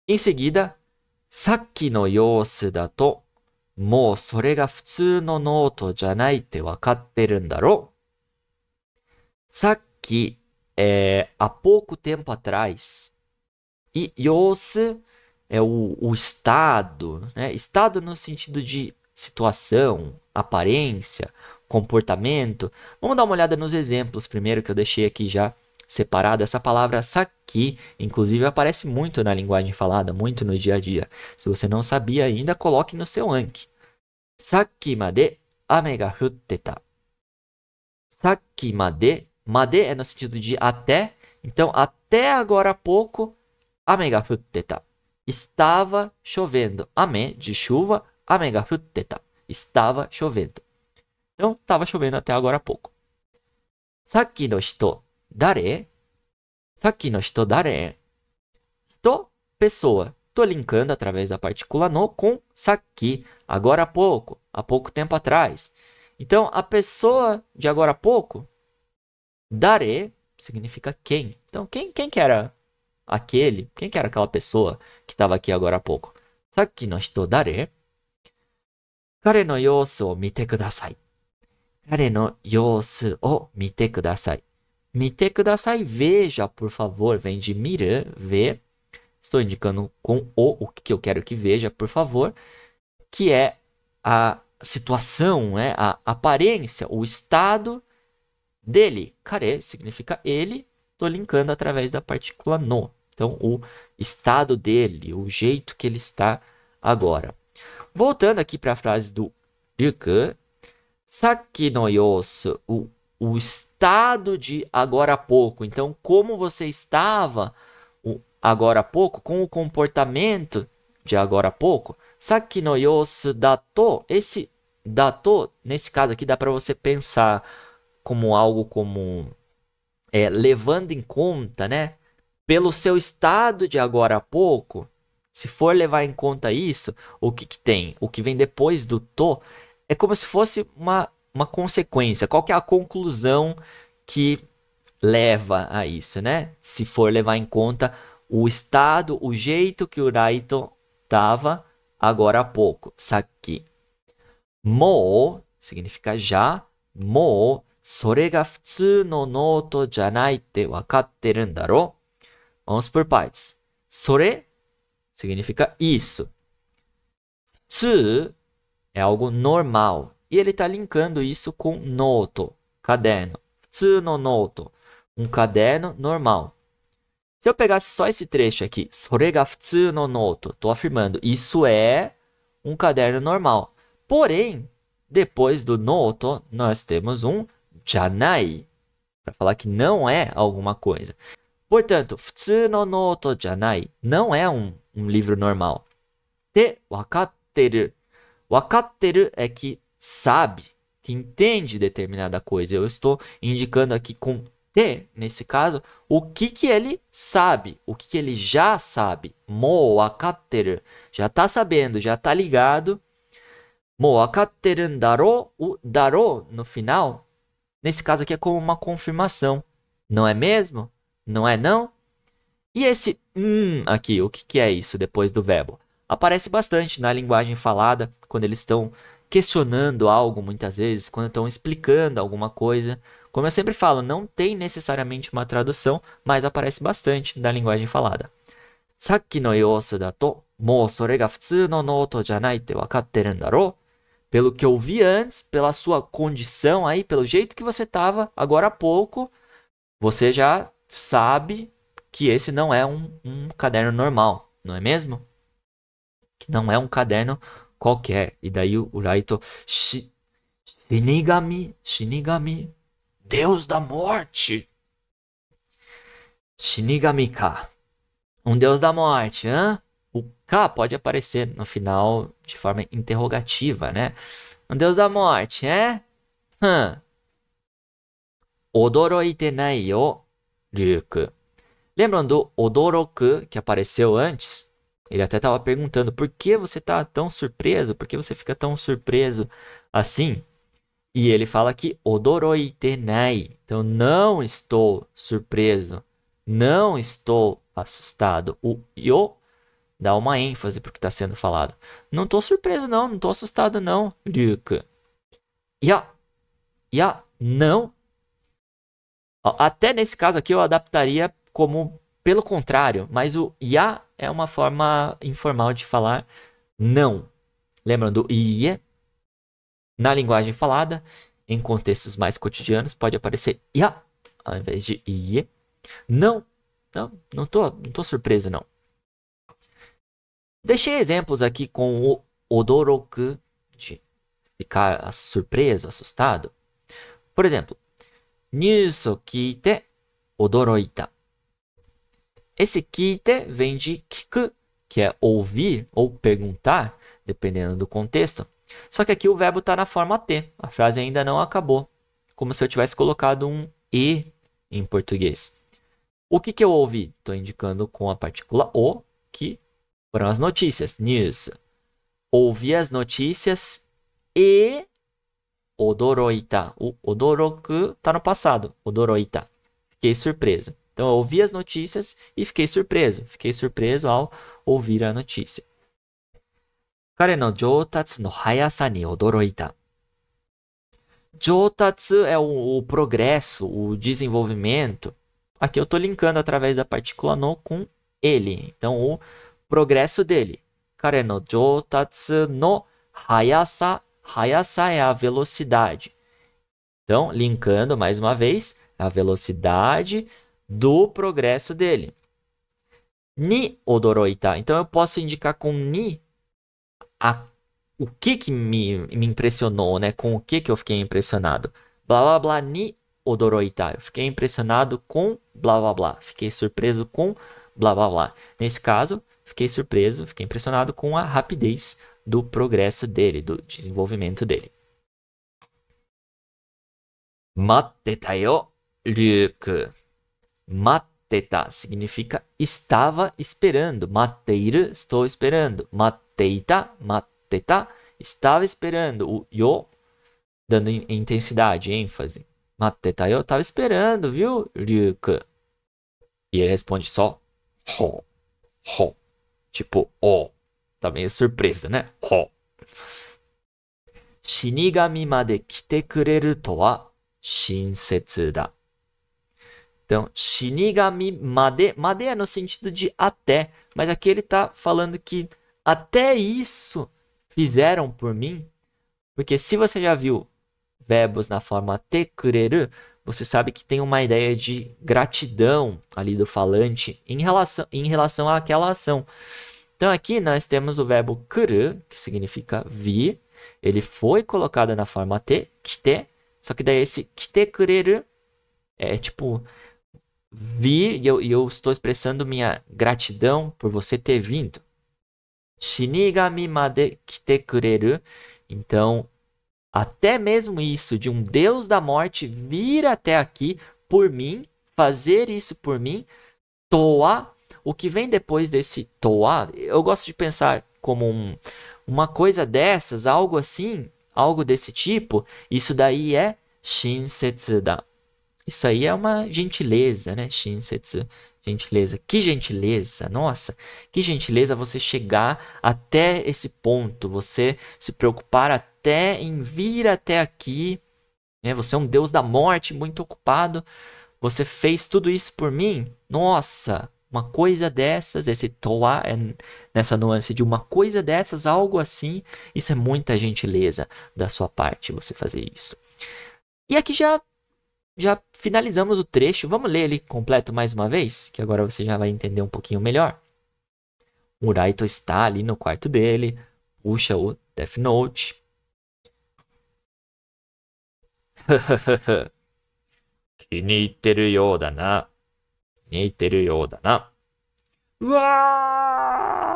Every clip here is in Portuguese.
Em seguida, さっきの様子だと、もうそれが普通のノートじゃないってわかってるんだろ? さっき, há pouco tempo atrás. E Yose é o estado, né? Estado no sentido de situação, aparência, comportamento. Vamos dar uma olhada nos exemplos primeiro que eu deixei aqui já separado. Essa palavra saki, inclusive, aparece muito na linguagem falada, muito no dia a dia. Se você não sabia ainda, coloque no seu Anki. Saki made ame ga futte ta. Saki made, made é no sentido de até. Então, até agora há pouco, ame ga futte ta. Estava chovendo. Ame, de chuva. Ame ga futte ta. Estava chovendo. Então, estava chovendo até agora há pouco. Saki no hito, dare? Saki no hito, dare? Hito, pessoa. Estou linkando através da partícula no com saki, agora há pouco tempo atrás. Então, a pessoa de agora há pouco, dare, significa quem. Então, quem que era aquele? Quem que era aquela pessoa que estava aqui agora há pouco? Saki no hito dare? Kare no yousu o mite kudasai. Kare no yousu o mite kudasai. Mite kudasai, veja, por favor. Vem de mira, ver. Estou indicando com o que eu quero que veja, por favor. Que é a situação, né? A aparência, o estado dele. Kare significa ele. Estou linkando através da partícula no. Então, o estado dele, o jeito que ele está agora. Voltando aqui para a frase do Ryuku. Saki no yousu, o estado de agora há pouco. Então, como você estava agora há pouco, com o comportamento de agora há pouco. Saki no yousu dato, esse dato, nesse caso aqui, dá para você pensar como algo como levando em conta, né? Pelo seu estado de agora há pouco, se for levar em conta isso, o que tem? O que vem depois do to é como se fosse uma consequência. Qual que é a conclusão que leva a isso, né? Se for levar em conta o estado, o jeito que o Raito estava agora há pouco. Saki. Mou significa já. Mou, それが普通のノートじゃないってわかってるんだろ? Vamos por partes. それ significa isso. 普通 é algo normal. E ele está linkando isso com noto, caderno. 普通のノート, um caderno normal. Se eu pegasse só esse trecho aqui, それが普通のノート, estou afirmando, isso é um caderno normal. Porém, depois do noto, nós temos um janai, para falar que não é alguma coisa. Portanto, 普通のノートじゃない não é um livro normal. で、わかってる. Wakatteru é que sabe, que entende determinada coisa. Eu estou indicando aqui com te, nesse caso, o que ele sabe, o que ele já sabe. Mo wakatteru, já está sabendo, já está ligado. Mo wakatteru daro, o daro no final, nesse caso aqui é como uma confirmação. Não é mesmo? Não é não? E esse aqui, o que é isso depois do verbo? Aparece bastante na linguagem falada, quando eles estão questionando algo muitas vezes, quando estão explicando alguma coisa. Como eu sempre falo, não tem necessariamente uma tradução, mas aparece bastante na linguagem falada. Saki no yousu dato, mou sore ga futsuu no noto janai te wakatteru daro? Pelo que eu vi antes, pela sua condição aí, pelo jeito que você estava agora há pouco, você já sabe que esse não é um caderno normal, não é mesmo? Que não é um caderno qualquer. E daí o Raito, Shinigami, Deus da morte. Shinigami ka. Um deus da morte, hã? O K pode aparecer no final de forma interrogativa, né? Um deus da morte, é? Odoroite nai yo, Ryuku. Lembram do odoroku que apareceu antes? Ele até estava perguntando, por que você está tão surpreso? Por que você fica tão surpreso assim? E ele fala que odoroite nai. Então, não estou surpreso. Não estou assustado. O yo dá uma ênfase para o que está sendo falado. Não estou surpreso não, não estou assustado não, Ryuku. Não. Até nesse caso aqui eu adaptaria como pelo contrário, mas o ya é uma forma informal de falar não. Lembram do ie? Na linguagem falada, em contextos mais cotidianos, pode aparecer ya ao invés de ie. Não tô surpreso não. Deixei exemplos aqui com o odoroku, de ficar surpreso, assustado. Por exemplo, news o kite odoroita. Esse kite vem de kiku, que é ouvir ou perguntar, dependendo do contexto. Só que aqui o verbo está na forma T. A frase ainda não acabou. Como se eu tivesse colocado um E em português. O que eu ouvi? Estou indicando com a partícula O, que foram as notícias. News. Ouvi as notícias e odoroita. O odoroku está no passado. Odoroita. Fiquei surpreso. Então, eu ouvi as notícias e fiquei surpreso. Fiquei surpreso ao ouvir a notícia. Kare no joutatsu no hayasa ni odoroita. Joutatsu é o progresso, o desenvolvimento. Aqui eu estou linkando através da partícula no com ele. Então, o progresso dele. Kare no joutatsu no hayasa. Hayasa é a velocidade. Então, linkando mais uma vez, a velocidade do progresso dele. Ni odoroita. Então, eu posso indicar com ni o que me impressionou, né? Com o que eu fiquei impressionado. Blá, blá, blá, ni odoroita. Eu fiquei impressionado com blá, blá, blá. Fiquei surpreso com blá, blá, blá. Nesse caso, fiquei impressionado com a rapidez do progresso dele, do desenvolvimento dele. Matteta yo, Ryuku. Matteta significa estava esperando. Matteiru, estou esperando. Matteita, matteta, estava esperando. O yo, dando intensidade, ênfase. Matteta yo, estava esperando, viu, Ryuku? E ele responde só ho, ho. Tipo, oh. Tá meio surpresa, né? Ho. Shinigami made kite kureru to wa shinsetsu da. Então, Shinigami made. Made é no sentido de até. Mas aqui ele está falando que até isso fizeram por mim. Porque se você já viu verbos na forma te kureru, você sabe que tem uma ideia de gratidão ali do falante em relação àquela ação. Então, aqui nós temos o verbo kuru, que significa vir. Ele foi colocado na forma te, kite. Só que daí esse kite kureru é tipo vir, e eu estou expressando minha gratidão por você ter vindo. Shinigami made kite kureru. Então, até mesmo isso de um deus da morte vir até aqui por mim, fazer isso por mim, toa. O que vem depois desse toa, eu gosto de pensar como uma coisa dessas, algo assim, algo desse tipo. Isso daí é shinsetsu da. Isso aí é uma gentileza, né? Shinsetsu, gentileza. Que gentileza, nossa, que gentileza você chegar até esse ponto, você se preocupar até em vir até aqui, né? Você é um deus da morte, muito ocupado, você fez tudo isso por mim? Nossa, uma coisa dessas, esse toa é nessa nuance de uma coisa dessas, algo assim, isso é muita gentileza da sua parte, você fazer isso. E aqui já finalizamos o trecho. Vamos ler ele completo mais uma vez, que agora você já vai entender um pouquinho melhor. O Raito está ali no quarto dele, puxa o Death Note. 気に入ってるようだな。気に入ってるようだな。うわ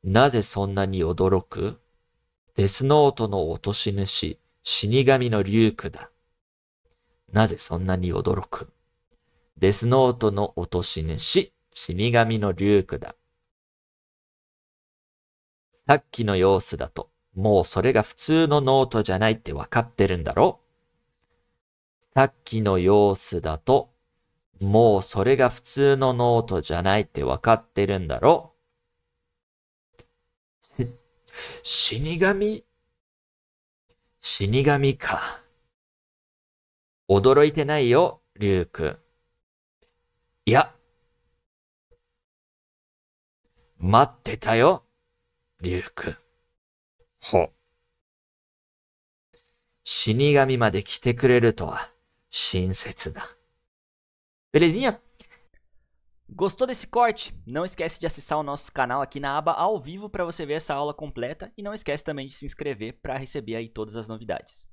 ー！なぜそんなに驚く？デスノートの落とし主、死神のリュークだ。なぜそんなに驚く？デスノートの落とし主、死神のリュークだ。さっきの様子だと、もうそれが普通のノートじゃないってわかってるんだろ？さっきの様子だと、もうそれが普通のノートじゃないってわかってるんだろ？死神？死神か。驚いてないよ、リュウ君。いや、待ってたよ、リュウ君。ほ。死神まで来てくれるとは、親切だ。Belezinha? Gostou desse corte? Não esquece de acessar o nosso canal aqui na aba ao vivo para você ver essa aula completa e não esquece também de se inscrever para receber aí todas as novidades.